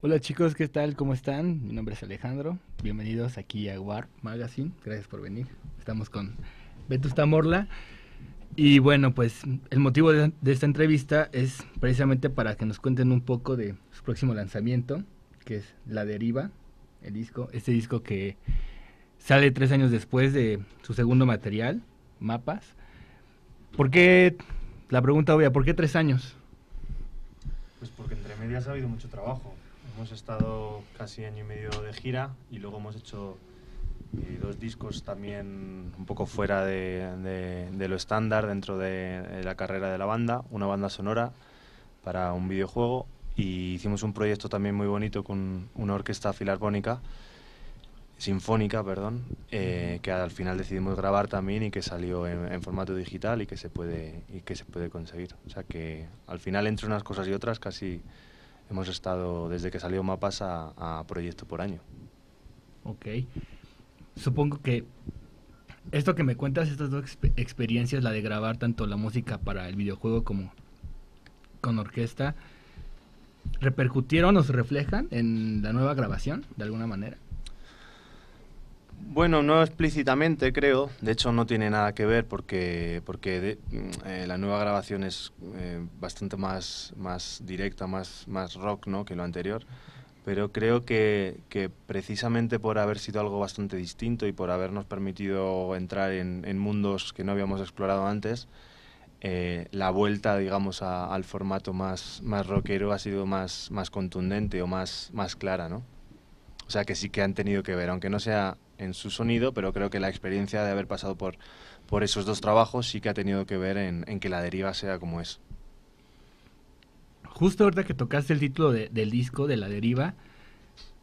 Hola chicos, ¿qué tal? ¿Cómo están? Mi nombre es Alejandro. Bienvenidos aquí a Warp Magazine. Gracias por venir. Estamos con Vetusta Morla. Y bueno, pues el motivo de esta entrevista es precisamente para que nos cuenten un poco de su próximo lanzamiento, que es La Deriva, el disco. Este disco que sale 3 años después de su segundo material, Mapas. ¿Por qué? La pregunta obvia, ¿por qué 3 años? Pues porque entre medias ha habido mucho trabajo. Hemos estado casi año y medio de gira y luego hemos hecho dos discos también un poco fuera de lo estándar dentro de la carrera de la banda, una banda sonora para un videojuego, y hicimos un proyecto también muy bonito con una orquesta filarmónica, sinfónica, perdón, que al final decidimos grabar también y que salió en formato digital y que se puede conseguir. O sea que al final, entre unas cosas y otras, casi hemos estado desde que salió Mapas a proyecto por año. Ok. Supongo que esto que me cuentas, estas dos experiencias, la de grabar tanto la música para el videojuego como con orquesta, ¿repercutieron o se reflejan en la nueva grabación de alguna manera? Bueno, no explícitamente, creo. De hecho, no tiene nada que ver porque la nueva grabación es bastante más directa, más rock, ¿no?, que lo anterior. Pero creo que precisamente por haber sido algo bastante distinto y por habernos permitido entrar en mundos que no habíamos explorado antes, la vuelta, digamos, al formato más rockero ha sido más contundente o más clara, ¿no? O sea que sí que han tenido que ver, aunque no sea en su sonido, pero creo que la experiencia de haber pasado por esos dos trabajos sí que ha tenido que ver en que La Deriva sea como es. Justo ahorita que tocaste el título del disco, de La Deriva,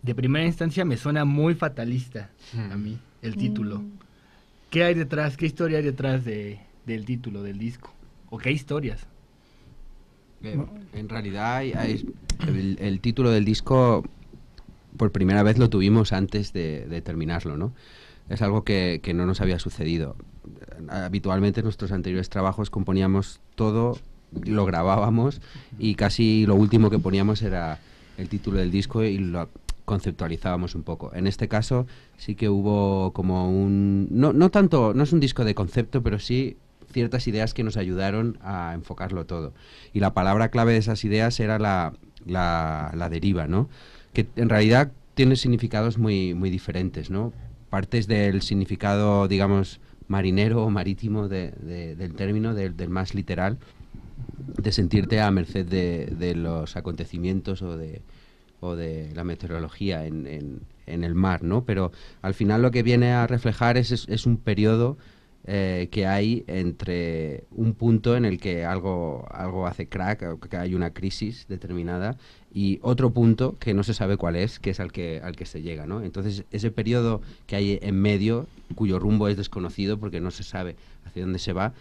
de primera instancia me suena muy fatalista a mí, el título. ¿Qué hay detrás? ¿Qué historia hay detrás del título del disco? ¿O qué historias? En realidad, el título del disco por primera vez lo tuvimos antes de terminarlo, ¿no? Es algo que no nos había sucedido. Habitualmente en nuestros anteriores trabajos componíamos todo, lo grabábamos y casi lo último que poníamos era el título del disco y lo conceptualizábamos un poco. En este caso sí que hubo como no tanto, no es un disco de concepto, pero sí ciertas ideas que nos ayudaron a enfocarlo todo. Y la palabra clave de esas ideas era la deriva, ¿no? Que en realidad tiene significados muy diferentes, ¿no? Partes del significado, digamos, marinero o marítimo del término, del más literal, de sentirte a merced de los acontecimientos o de la meteorología en el mar, ¿no? Pero al final lo que viene a reflejar es un periodo que hay entre un punto en el que algo hace crack, o que hay una crisis determinada, y otro punto que no se sabe cuál es, que es al que se llega, ¿no? Entonces, ese periodo que hay en medio, cuyo rumbo es desconocido porque no se sabe hacia dónde se va,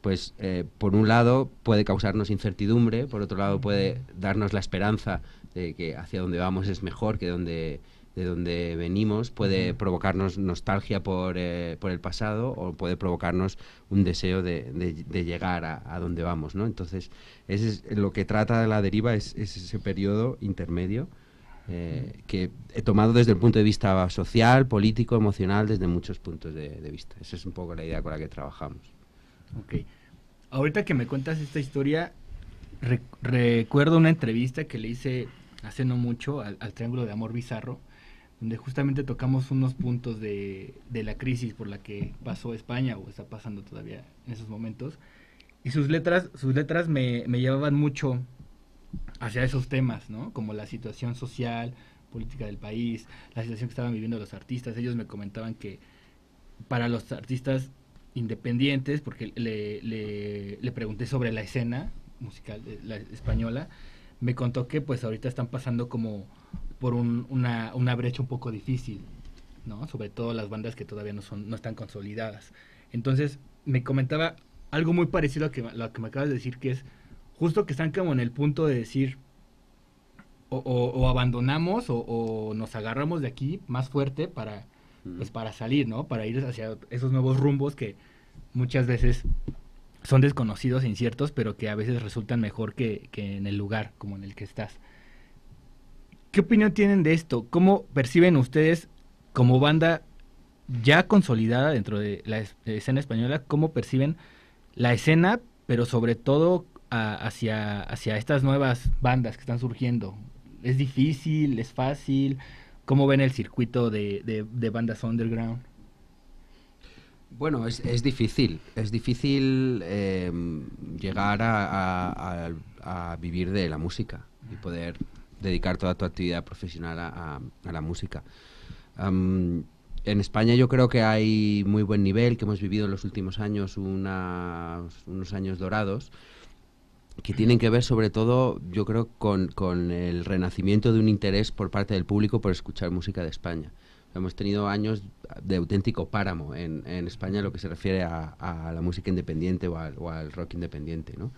pues por un lado puede causarnos incertidumbre, por otro lado puede darnos la esperanza de que hacia donde vamos es mejor que de donde venimos, puede provocarnos nostalgia por el pasado, o puede provocarnos un deseo de llegar a donde vamos, ¿no? Entonces, lo que trata de La Deriva es ese periodo intermedio, que he tomado desde el punto de vista social, político, emocional, desde muchos puntos de vista. Esa es un poco la idea con la que trabajamos. Ok. Ahorita que me cuentas esta historia, recuerdo una entrevista que le hice hace no mucho al Triángulo de Amor Bizarro, donde justamente tocamos unos puntos de la crisis por la que pasó España o está pasando todavía en esos momentos. Y sus letras me llevaban mucho hacia esos temas, ¿no? Como la situación social, política del país, la situación que estaban viviendo los artistas. Ellos me comentaban que para los artistas independientes, porque le pregunté sobre la escena musical la española, me contó que pues ahorita están pasando como por una brecha un poco difícil, ¿no? Sobre todo las bandas que todavía no están consolidadas. Entonces me comentaba algo muy parecido a lo que me acabas de decir, que es justo que están como en el punto de decir o abandonamos o nos agarramos de aquí más fuerte pues para salir, ¿no? Para ir hacia esos nuevos rumbos que muchas veces son desconocidos e inciertos, pero que a veces resultan mejor que en el lugar como en el que estás. ¿Qué opinión tienen de esto? ¿Cómo perciben ustedes como banda ya consolidada dentro de la escena española? ¿Cómo perciben la escena, pero sobre todo hacia estas nuevas bandas que están surgiendo? ¿Es difícil? ¿Es fácil? ¿Cómo ven el circuito de bandas underground? Bueno, es difícil llegar a vivir de la música y poder dedicar toda tu actividad profesional a la música. En España yo creo que hay muy buen nivel, que hemos vivido en los últimos años unos años dorados, que tienen que ver sobre todo, yo creo, con el renacimiento de un interés por parte del público por escuchar música de España. Hemos tenido años de auténtico páramo en España en lo que se refiere a la música independiente o al rock independiente, ¿no?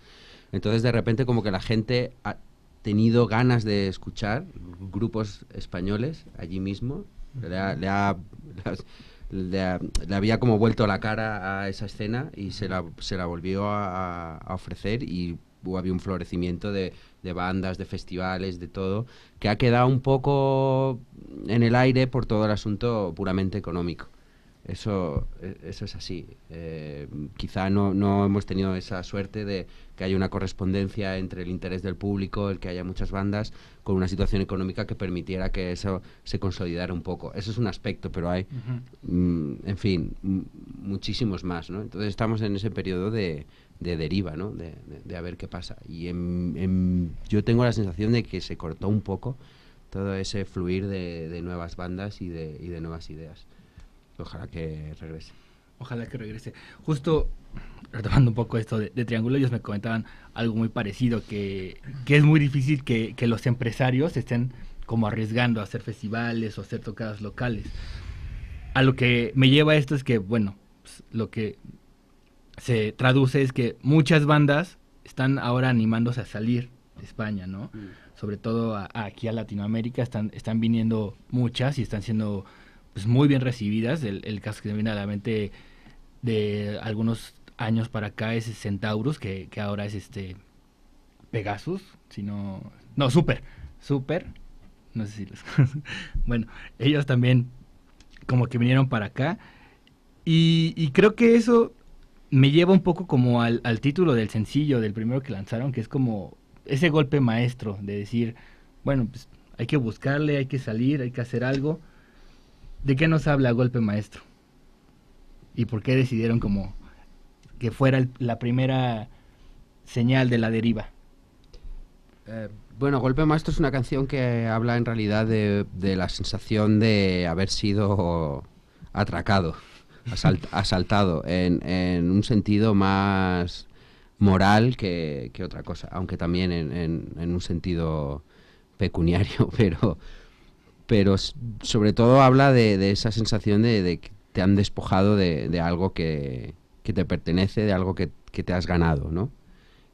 Entonces, de repente, como que la gente ha tenido ganas de escuchar grupos españoles allí mismo. Le había como vuelto la cara a esa escena y se la volvió a ofrecer, y había un florecimiento de bandas, de festivales, de todo, que ha quedado un poco en el aire por todo el asunto puramente económico. Eso es así. Quizá no hemos tenido esa suerte de que haya una correspondencia entre el interés del público, el que haya muchas bandas, con una situación económica que permitiera que eso se consolidara un poco. Eso es un aspecto, pero hay, en fin, muchísimos más, ¿no? Entonces estamos en ese periodo de deriva, ¿no? De a ver qué pasa. Y yo tengo la sensación de que se cortó un poco todo ese fluir de nuevas bandas y de nuevas ideas. Ojalá que regrese. Ojalá que regrese. Justo retomando un poco esto de Triángulo, ellos me comentaban algo muy parecido, que es muy difícil que los empresarios estén como arriesgando a hacer festivales o hacer tocadas locales. A lo que me lleva esto es que, bueno, pues, lo que se traduce es que muchas bandas están ahora animándose a salir de España, ¿no? Sobre todo aquí a Latinoamérica están viniendo muchas y están siendo pues muy bien recibidas. El caso que me viene a la mente de algunos años para acá es Centaurus, que ahora es Pegasus, no, Super, no sé si los bueno, ellos también como que vinieron para acá y creo que eso me lleva un poco como al título del sencillo, del primero que lanzaron, que es como ese golpe maestro de decir, bueno, pues hay que buscarle, hay que salir, hay que hacer algo. ¿De qué nos habla Golpe Maestro? ¿Y por qué decidieron como que fuera la primera señal de la deriva? Bueno, Golpe Maestro es una canción que habla en realidad de la sensación de haber sido atracado, asaltado, en un sentido más moral que otra cosa, aunque también en un sentido pecuniario, pero sobre todo habla de esa sensación de que te han despojado de algo que te pertenece, de algo que te has ganado, ¿no?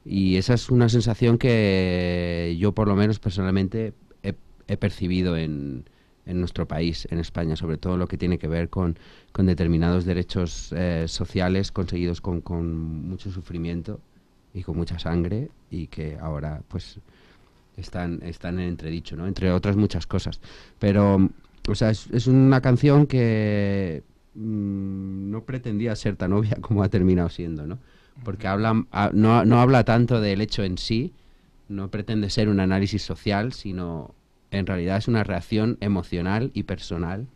Y esa es una sensación que yo, por lo menos personalmente, he percibido en nuestro país, en España, sobre todo lo que tiene que ver con determinados derechos sociales conseguidos con mucho sufrimiento y con mucha sangre, y que ahora, pues, están en entredicho, ¿no? Entre otras muchas cosas. Pero, o sea, es una canción que no pretendía ser tan obvia como ha terminado siendo, ¿no? Porque no habla tanto del hecho en sí, no pretende ser un análisis social, sino en realidad es una reacción emocional y personal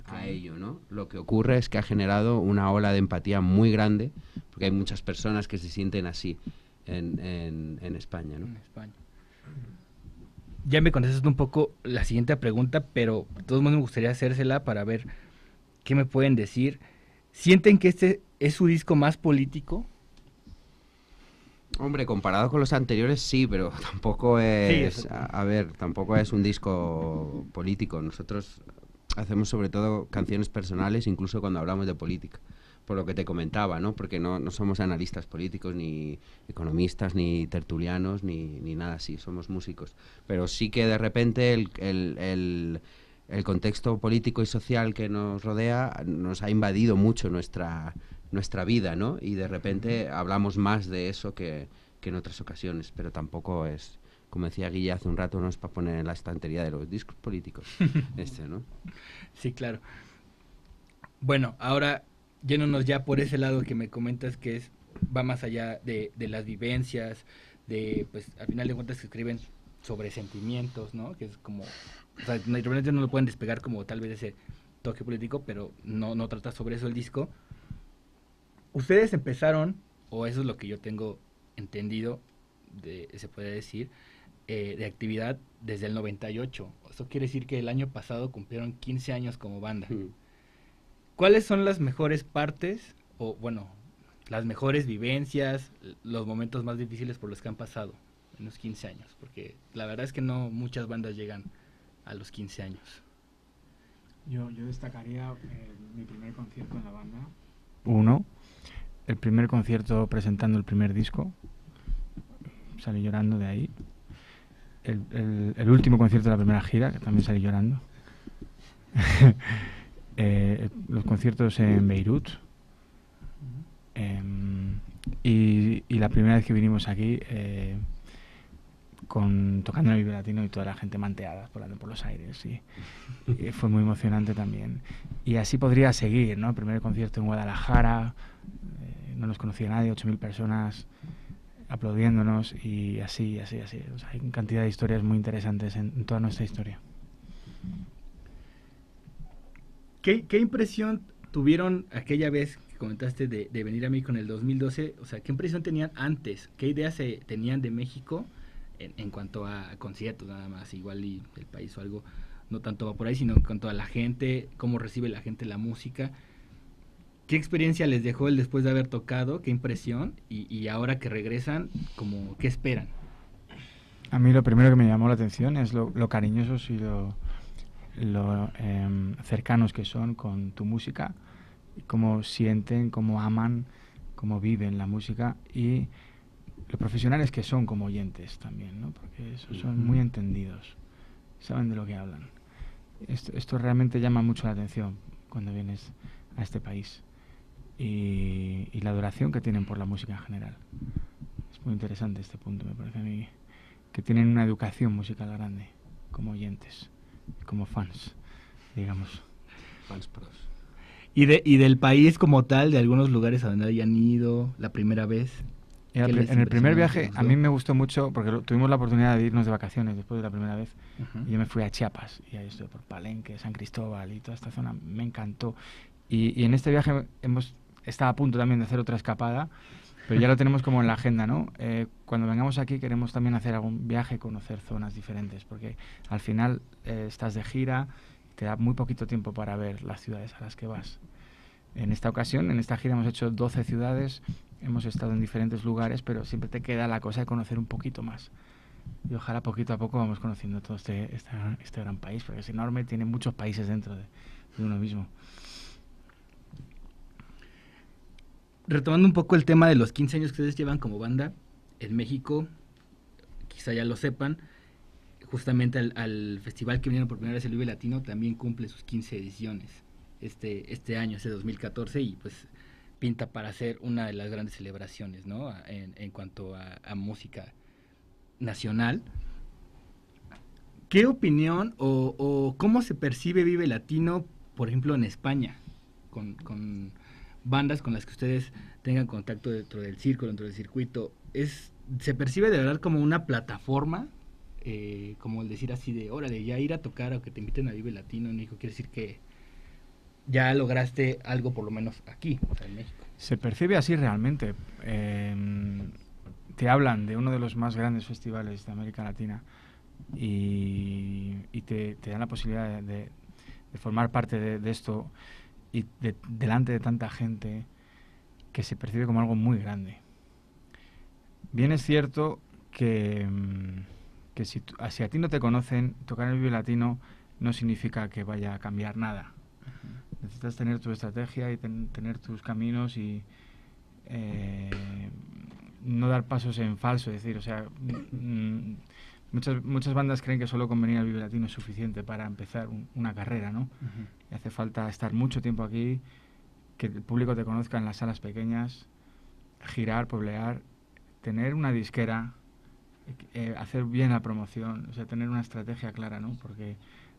a ello, ¿no? Lo que ocurre es que ha generado una ola de empatía muy grande, porque hay muchas personas que se sienten así en España, ¿no? En España. Ya me contestaste un poco la siguiente pregunta, pero de todos modos me gustaría hacérsela para ver qué me pueden decir. ¿Sienten que este es su disco más político? Hombre, comparado con los anteriores sí, pero tampoco es... Sí, a ver, tampoco es un disco político. Nosotros hacemos sobre todo canciones personales, incluso cuando hablamos de política. Por lo que te comentaba, ¿no? Porque no somos analistas políticos, ni economistas, ni tertulianos, ni nada así. Somos músicos. Pero sí que de repente el contexto político y social que nos rodea nos ha invadido mucho nuestra vida, ¿no? Y de repente hablamos más de eso que en otras ocasiones, pero tampoco es como decía Guille hace un rato, no es para poner en la estantería de los discos políticos, ¿no? Sí, claro. Bueno, ahora yéndonos ya por ese lado que me comentas que va más allá de las vivencias, pues al final de cuentas se escriben sobre sentimientos, ¿no? Que es como, o sea, realmente no lo pueden despegar como tal vez ese toque político, pero no trata sobre eso el disco. Ustedes empezaron, o eso es lo que yo tengo entendido, se puede decir, de actividad desde el 98. Eso quiere decir que el año pasado cumplieron 15 años como banda. ¿Cuáles son las mejores partes, o bueno, las mejores vivencias, los momentos más difíciles por los que han pasado en los 15 años? Porque la verdad es que no muchas bandas llegan a los 15 años. Yo destacaría mi primer concierto en la banda. El primer concierto presentando el primer disco. Salí llorando de ahí. El último concierto de la primera gira, que también salí llorando. Los conciertos en Beirut. Y la primera vez que vinimos aquí, tocando en el Vive Latino y toda la gente manteada volando por los aires. Y fue muy emocionante también. Y así podría seguir, ¿no? El primer concierto en Guadalajara, no nos conocía nadie, 8.000 personas aplaudiéndonos y así. O sea, hay una cantidad de historias muy interesantes en toda nuestra historia. ¿Qué impresión tuvieron aquella vez que comentaste de venir a México en el 2012? O sea, ¿qué impresión tenían antes? ¿Qué ideas tenían de México en cuanto a conciertos nada más? Igual y el país o algo, no tanto va por ahí, sino en cuanto a la gente, cómo recibe la gente la música. ¿Qué experiencia les dejó el después de haber tocado? ¿Qué impresión? Y ahora que regresan, ¿qué esperan? A mí lo primero que me llamó la atención es lo cariñosos y lo cercanos que son con tu música, cómo sienten, cómo aman, cómo viven la música y lo profesionales que son como oyentes también, ¿no? Porque son muy entendidos, saben de lo que hablan. Esto realmente llama mucho la atención cuando vienes a este país y la adoración que tienen por la música en general. Es muy interesante este punto, me parece a mí, que tienen una educación musical grande como oyentes, como fans, digamos. Fans pros. Y del país como tal, de algunos lugares a donde hayan ido la primera vez. En el primer viaje a mí me gustó mucho porque tuvimos la oportunidad de irnos de vacaciones después de la primera vez. Y yo me fui a Chiapas y ahí estuve por Palenque, San Cristóbal y toda esta zona, me encantó. Y en este viaje estaba a punto también de hacer otra escapada, pero ya lo tenemos como en la agenda, ¿no? Cuando vengamos aquí queremos también hacer algún viaje, conocer zonas diferentes, porque al final estás de gira, te da muy poquito tiempo para ver las ciudades a las que vas. En esta ocasión, en esta gira hemos hecho 12 ciudades, hemos estado en diferentes lugares, pero siempre te queda la cosa de conocer un poquito más. Y ojalá poquito a poco vamos conociendo todo este gran país, porque es enorme, tiene muchos países dentro de uno mismo. Retomando un poco el tema de los 15 años que ustedes llevan como banda, en México, quizá ya lo sepan, justamente al festival que vinieron por primera vez, el Vive Latino, también cumple sus 15 ediciones este año, ese 2014, y pues pinta para ser una de las grandes celebraciones, ¿no? En cuanto a música nacional. ¿Qué opinión o cómo se percibe Vive Latino, por ejemplo, en España, con bandas con las que ustedes tengan contacto dentro del círculo, dentro del circuito? ¿Se percibe de verdad como una plataforma? Como el decir así de, órale, ya ir a tocar o que te inviten a Vive Latino en México, quiere decir que ya lograste algo por lo menos aquí, o sea, en México. Se percibe así realmente. Te hablan de uno de los más grandes festivales de América Latina y te dan la posibilidad de formar parte de esto y delante de tanta gente, que se percibe como algo muy grande. Bien es cierto que si a ti no te conocen, tocar el Vive Latino no significa que vaya a cambiar nada. Necesitas tener tu estrategia y tener tus caminos y no dar pasos en falso. Es decir, o sea, muchas bandas creen que solo con venir al Vive Latino es suficiente para empezar una carrera, ¿no? Y hace falta estar mucho tiempo aquí, que el público te conozca en las salas pequeñas, girar, pueblear, tener una disquera, hacer bien la promoción, o sea, tener una estrategia clara, ¿no? Porque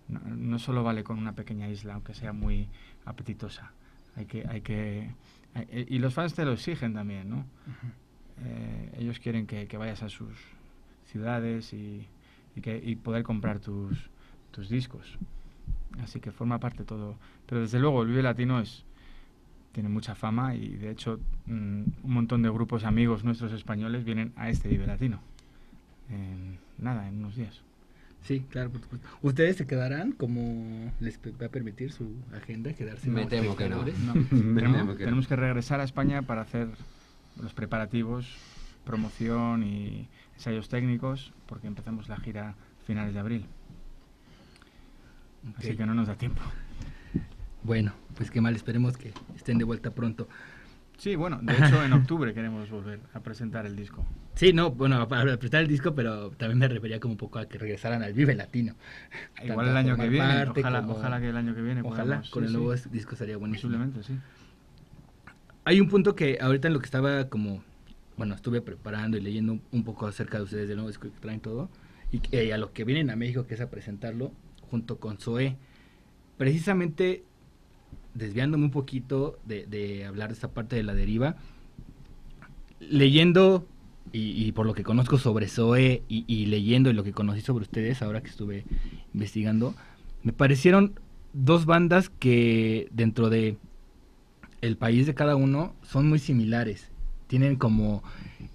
no solo vale con una pequeña isla, aunque sea muy apetitosa. Y los fans te lo exigen también, ¿no? Ellos quieren que vayas a sus ciudades y poder comprar tus discos. Así que forma parte todo. Pero desde luego el Vive Latino tiene mucha fama y de hecho un montón de grupos amigos nuestros españoles vienen a este Vive Latino. En unos días. Sí, claro, por supuesto. ¿Ustedes se quedarán como les va a permitir su agenda quedarse? Me temo que no. Tenemos que regresar a España para hacer los preparativos, promoción y ensayos técnicos, porque empezamos la gira a finales de abril. Así que no nos da tiempo. Bueno, pues qué mal, esperemos que estén de vuelta pronto. Sí, bueno, de hecho en octubre queremos volver a presentar el disco. Sí, no, bueno, para presentar el disco, pero también me refería como un poco a que regresaran al Vive Latino. Igual el año que viene, ojalá que el año que viene ojalá, con el nuevo disco sería buenísimo. Posiblemente, sí. Hay un punto que ahorita en lo que estaba estuve preparando y leyendo un poco acerca de ustedes, del nuevo disco que traen todo, y a lo que vienen a México, que es a presentarlo, junto con Zoé. Precisamente, desviándome un poquito de hablar de esta parte de La Deriva, leyendo y por lo que conozco sobre Zoé y leyendo y lo que conocí sobre ustedes ahora que estuve investigando, me parecieron dos bandas que dentro de el país de cada uno son muy similares, tienen como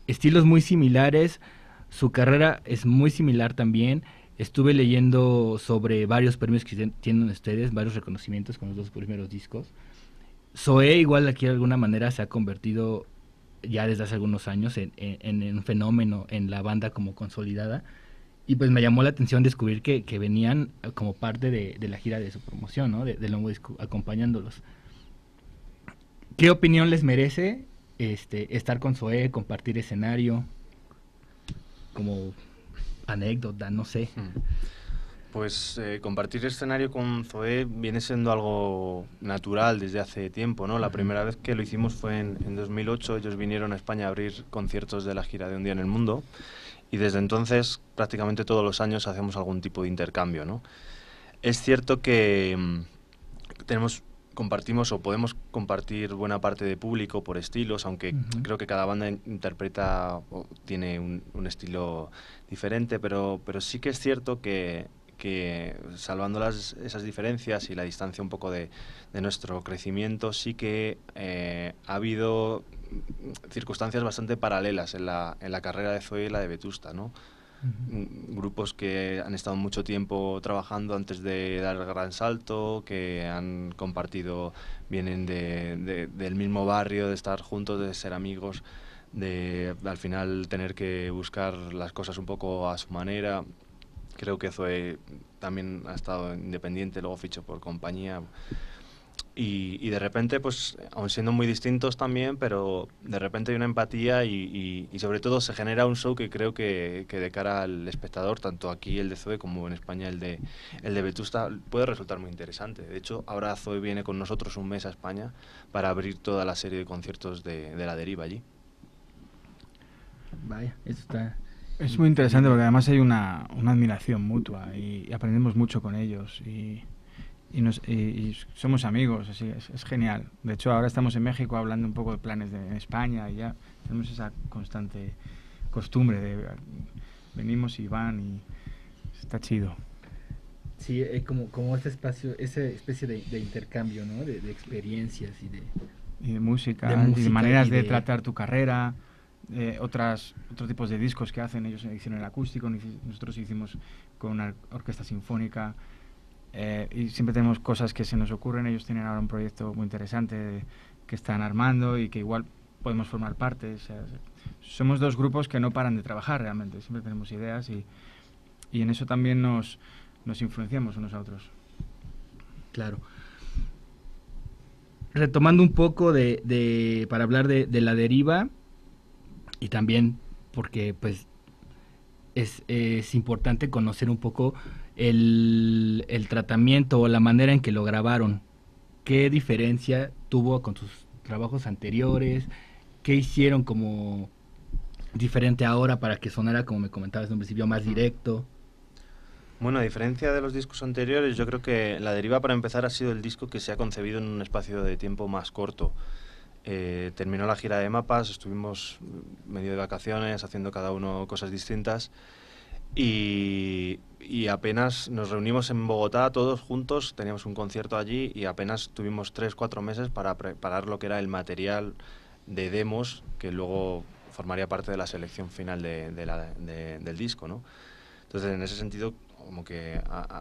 estilos muy similares, su carrera es muy similar también. Estuve leyendo sobre varios premios que tienen ustedes, varios reconocimientos con los dos primeros discos. Zoé igual aquí de alguna manera se ha convertido ya desde hace algunos años en un fenómeno en la banda como consolidada, y pues me llamó la atención descubrir que venían como parte de la gira de su promoción, ¿no? Del nuevo disco, acompañándolos. ¿Qué opinión les merece estar con Zoé, compartir escenario, como anécdota, no sé? Pues compartir escenario con Zoé viene siendo algo natural desde hace tiempo, ¿no? La primera vez que lo hicimos fue en 2008, ellos vinieron a España a abrir conciertos de la gira de Un Día en el Mundo, y desde entonces prácticamente todos los años hacemos algún tipo de intercambio, ¿no? Es cierto que compartimos o podemos compartir buena parte de público por estilos, aunque creo que cada banda interpreta o tiene un estilo diferente, pero sí que es cierto que salvando esas diferencias y la distancia un poco de nuestro crecimiento, sí que ha habido circunstancias bastante paralelas en la carrera de Zoé y la de Vetusta, ¿no? Grupos que han estado mucho tiempo trabajando antes de dar el gran salto, que han compartido, vienen del mismo barrio, de estar juntos, de ser amigos, de al final tener que buscar las cosas un poco a su manera. Creo que Zoé también ha estado independiente, luego fichó por compañía. Y de repente, pues, aun siendo muy distintos también, pero de repente hay una empatía y sobre todo se genera un show que creo que de cara al espectador, tanto aquí el de Zoé como en España el de Vetusta, puede resultar muy interesante. De hecho, ahora Zoé viene con nosotros un mes a España para abrir toda la serie de conciertos de La Deriva allí. Vaya, eso está... Es muy interesante porque además hay una admiración mutua y aprendemos mucho con ellos y somos amigos, así es genial. De hecho, ahora estamos en México hablando un poco de planes en España y ya tenemos esa constante costumbre de venimos y van y está chido. Sí, como ese espacio, esa especie de intercambio, ¿no? De experiencias y de música y de maneras de tratar tu carrera. Otros tipos de discos que hacen, ellos hicieron el acústico, nosotros hicimos con una orquesta sinfónica, y siempre tenemos cosas que se nos ocurren. Ellos tienen ahora un proyecto muy interesante que están armando y que igual podemos formar parte. O sea, somos dos grupos que no paran de trabajar realmente, siempre tenemos ideas y en eso también nos influenciamos unos a otros. Claro. Retomando un poco para hablar de La Deriva, y también porque pues es importante conocer un poco el tratamiento o la manera en que lo grabaron. ¿Qué diferencia tuvo con sus trabajos anteriores? ¿Qué hicieron como diferente ahora para que sonara, como me comentabas en un principio, más directo? Bueno, a diferencia de los discos anteriores, yo creo que La Deriva, para empezar, ha sido el disco que se ha concebido en un espacio de tiempo más corto. Terminó la gira de Mapas, estuvimos medio de vacaciones, haciendo cada uno cosas distintas, y apenas nos reunimos en Bogotá todos juntos, teníamos un concierto allí, y apenas tuvimos 3-4 meses para preparar lo que era el material de demos, que luego formaría parte de la selección final del disco, ¿no? Entonces, en ese sentido, como que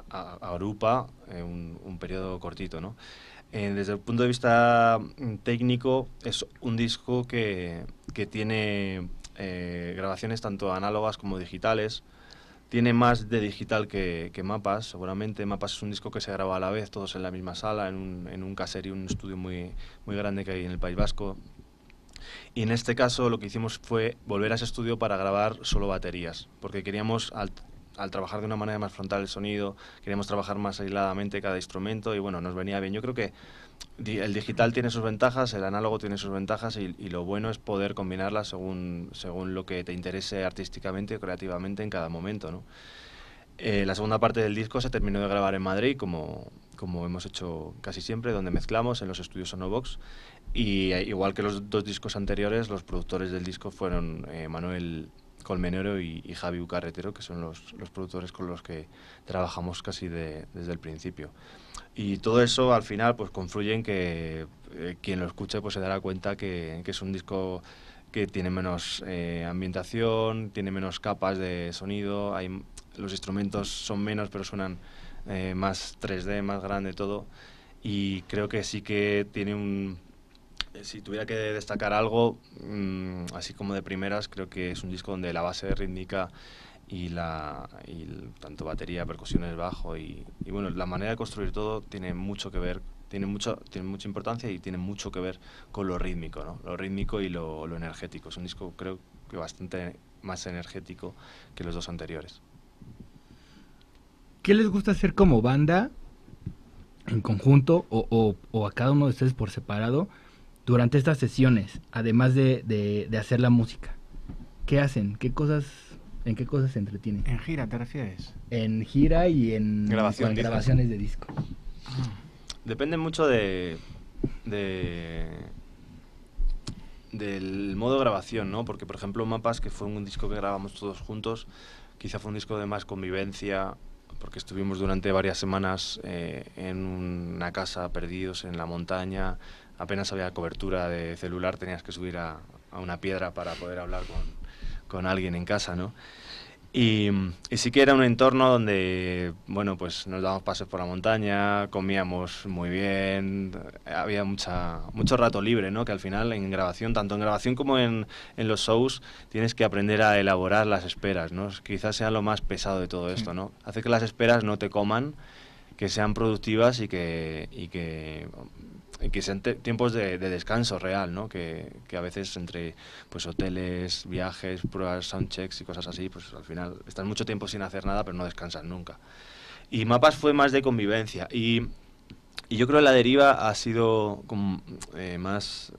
agrupa un periodo cortito, ¿no? Desde el punto de vista técnico, es un disco que tiene grabaciones tanto análogas como digitales. Tiene más de digital que Mapas, seguramente. Mapas es un disco que se graba a la vez, todos en la misma sala, en un caserío, un estudio muy grande que hay en el País Vasco. Y en este caso lo que hicimos fue volver a ese estudio para grabar solo baterías, porque queríamos, al trabajar de una manera más frontal el sonido, queríamos trabajar más aisladamente cada instrumento, y bueno, nos venía bien. Yo creo que el digital tiene sus ventajas, el análogo tiene sus ventajas, y lo bueno es poder combinarlas según lo que te interese artísticamente o creativamente en cada momento, ¿no? La segunda parte del disco se terminó de grabar en Madrid, como hemos hecho casi siempre, donde mezclamos en los estudios Sonobox. Y igual que los 2 discos anteriores, los productores del disco fueron Manuel Colmenero y Javi Ucarretero, que son los productores con los que trabajamos casi desde el principio. Y todo eso al final pues confluye en que quien lo escuche pues se dará cuenta que es un disco que tiene menos ambientación, tiene menos capas de sonido, los instrumentos son menos pero suenan más 3D, más grande todo, y creo que sí que tiene si tuviera que destacar algo, así como de primeras, creo que es un disco donde la base rítmica y tanto batería, percusiones, bajo y bueno, la manera de construir todo tiene mucho que ver, tiene mucha importancia y tiene mucho que ver con lo rítmico, ¿no? Lo rítmico y lo energético. Es un disco, creo que bastante más energético que los 2 anteriores. ¿Qué les gusta hacer como banda, en conjunto o a cada uno de ustedes por separado, durante estas sesiones, además de hacer la música? ¿Qué hacen? ¿En qué cosas se entretienen? ¿En gira te refieres? En gira y en grabaciones de disco. Depende mucho del modo de grabación, ¿no? Porque, por ejemplo, Mapas, que fue un disco que grabamos todos juntos, quizá fue un disco de más convivencia, porque estuvimos durante varias semanas en una casa, perdidos en la montaña, apenas había cobertura de celular, tenías que subir a una piedra para poder hablar con alguien en casa, ¿no? Y sí que era un entorno donde, bueno, pues nos dábamos paseos por la montaña, comíamos muy bien, había mucho rato libre, ¿no? Que al final en grabación, tanto en grabación como en los shows, tienes que aprender a elaborar las esperas, ¿no? Quizás sea lo más pesado de todo esto, ¿no? Hace que las esperas no te coman, que sean productivas y que sean tiempos de descanso real, ¿no? Que a veces entre pues hoteles, viajes, pruebas, soundchecks y cosas así, pues al final estás mucho tiempo sin hacer nada, pero no descansas nunca. Y Mapas fue más de convivencia, y yo creo que La Deriva ha sido como, más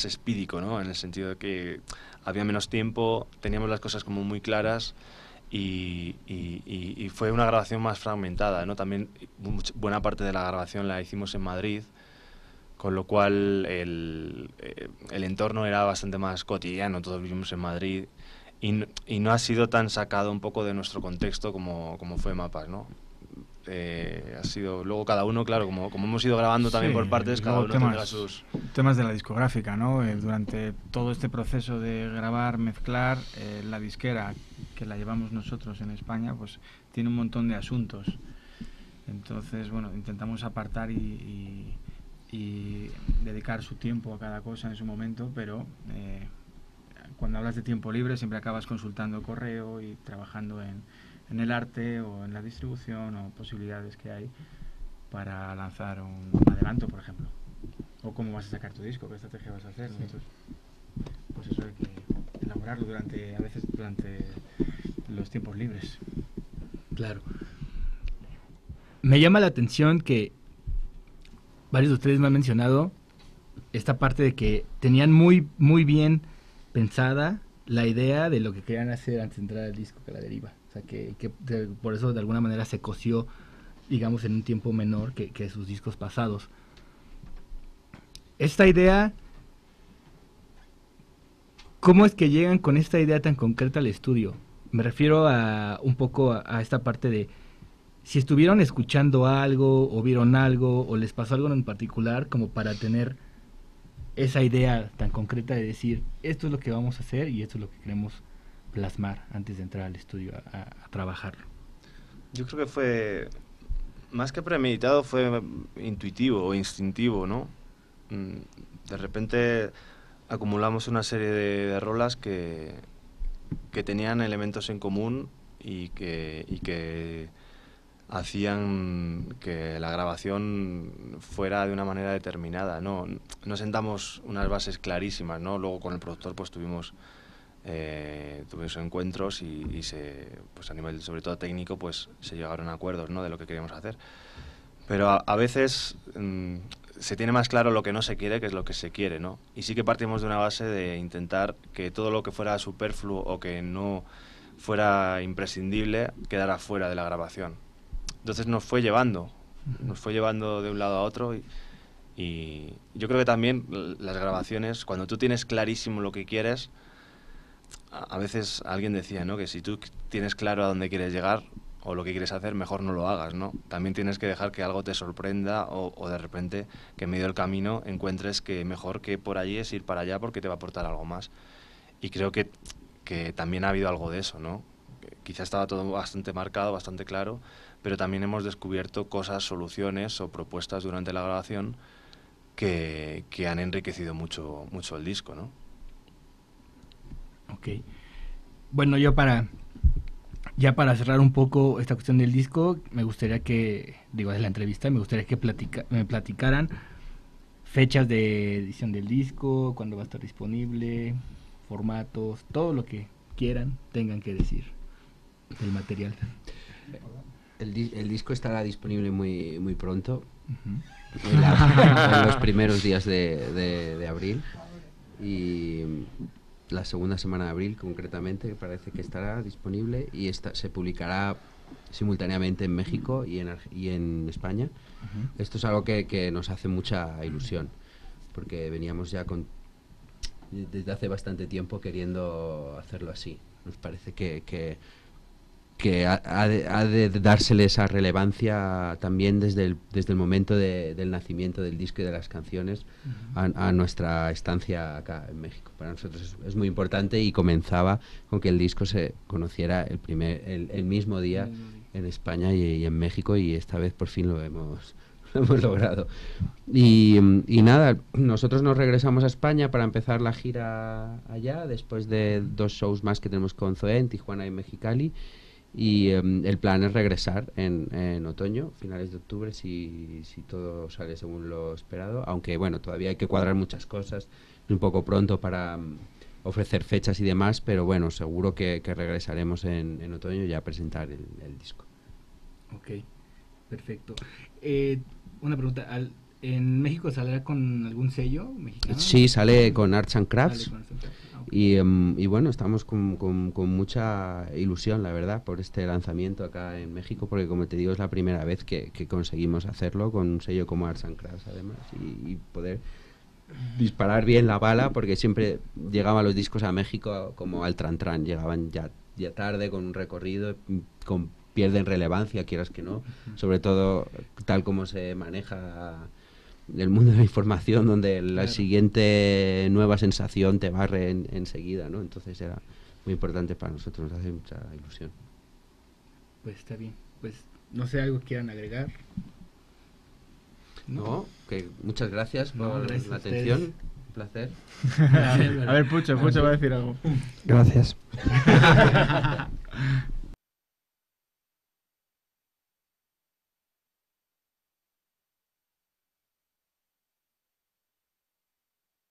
espídico, ¿no? En el sentido de que había menos tiempo, teníamos las cosas como muy claras, y fue una grabación más fragmentada, ¿no? También buena parte de la grabación la hicimos en Madrid, con lo cual el entorno era bastante más cotidiano, todos vivimos en Madrid, y no ha sido tan sacado un poco de nuestro contexto como fue Mapas, ¿no? Ha sido luego cada uno, claro, como hemos ido grabando también por partes, cada uno tendrá sus temas de la discográfica, ¿no? Durante todo este proceso de grabar, mezclar, la disquera que la llevamos nosotros en España, pues tiene un montón de asuntos. Entonces, bueno, intentamos apartar y dedicar su tiempo a cada cosa en su momento, pero cuando hablas de tiempo libre siempre acabas consultando correo y trabajando en el arte o en la distribución o posibilidades que hay para lanzar un adelanto, por ejemplo, o cómo vas a sacar tu disco, qué estrategia vas a hacer, ¿no? Entonces, pues eso hay que elaborarlo a veces durante los tiempos libres. Claro. Me llama la atención que varios de ustedes me han mencionado esta parte de que tenían muy, muy bien pensada la idea de lo que querían hacer antes de entrar al disco que la deriva. O sea, por eso de alguna manera se coció, digamos, en un tiempo menor que sus discos pasados. Esta idea, ¿cómo es que llegan con esta idea tan concreta al estudio? Me refiero un poco a esta parte de si estuvieron escuchando algo o vieron algo o les pasó algo en particular como para tener esa idea tan concreta de decir esto es lo que vamos a hacer y esto es lo que queremos plasmar antes de entrar al estudio a trabajarlo. Yo creo que fue, más que premeditado, fue intuitivo o instintivo, ¿no? De repente acumulamos una serie de rolas que tenían elementos en común y que hacían que la grabación fuera de una manera determinada, ¿no? No sentamos unas bases clarísimas, ¿no? Luego con el productor pues tuvimos encuentros y pues a nivel sobre todo técnico pues se llegaron a acuerdos, ¿no? De lo que queríamos hacer. Pero a veces se tiene más claro lo que no se quiere que es lo que se quiere, ¿no? Y sí que partimos de una base de intentar que todo lo que fuera superfluo o que no fuera imprescindible quedara fuera de la grabación. Entonces nos fue llevando de un lado a otro y yo creo que también las grabaciones, cuando tú tienes clarísimo lo que quieres, a veces alguien decía, ¿no? Que si tú tienes claro a dónde quieres llegar o lo que quieres hacer, mejor no lo hagas, ¿no? También tienes que dejar que algo te sorprenda o de repente que en medio del camino encuentres que mejor que por allí es ir para allá porque te va a aportar algo más. Y creo que también ha habido algo de eso, ¿no? Quizá estaba todo bastante marcado, bastante claro, pero también hemos descubierto cosas, soluciones o propuestas durante la grabación que han enriquecido mucho el disco, ¿no? Ok. Bueno, para cerrar un poco esta cuestión del disco, me gustaría de la entrevista, me gustaría que me platicaran fechas de edición del disco, cuándo va a estar disponible, formatos, todo lo que quieran, tengan que decir del material. El disco estará disponible muy pronto, Uh-huh. en los primeros días de abril, y la segunda semana de abril concretamente parece que estará disponible y se publicará simultáneamente en México y en España. Uh-huh. Esto es algo que nos hace mucha ilusión, porque veníamos ya desde hace bastante tiempo queriendo hacerlo así. Nos parece que ha de dársele esa relevancia también desde el momento del nacimiento del disco y de las canciones a nuestra estancia acá en México. Para nosotros es muy importante y comenzaba con que el disco se conociera el mismo día en España y en México, y esta vez por fin lo hemos logrado. Y nada, nosotros nos regresamos a España para empezar la gira allá, después de 2 shows más que tenemos con Zoé en Tijuana y Mexicali. Y el plan es regresar en otoño, finales de octubre, si todo sale según lo esperado, aunque bueno, todavía hay que cuadrar muchas cosas, es un poco pronto para ofrecer fechas y demás, pero bueno, seguro que regresaremos en otoño ya a presentar el disco. Ok, perfecto. Una pregunta, ¿en México saldrá con algún sello mexicano? Sí, sale con Arts and Crafts. Sale con Arts and Crafts. Y bueno, estamos con mucha ilusión, la verdad, por este lanzamiento acá en México, porque como te digo, es la primera vez que conseguimos hacerlo con un sello como Arts and Crafts, además, y poder disparar bien la bala, porque siempre llegaban los discos a México como al tran, llegaban ya tarde, con un recorrido, pierden relevancia, quieras que no, sobre todo tal como se maneja el mundo de la información, donde la siguiente nueva sensación te barre enseguida, ¿no? Entonces era muy importante para nosotros, nos hace mucha ilusión. Pues está bien, pues no sé, algo quieran agregar. No, que muchas gracias por gracias la atención, un placer. A ver, Pucho va a decir algo. Gracias.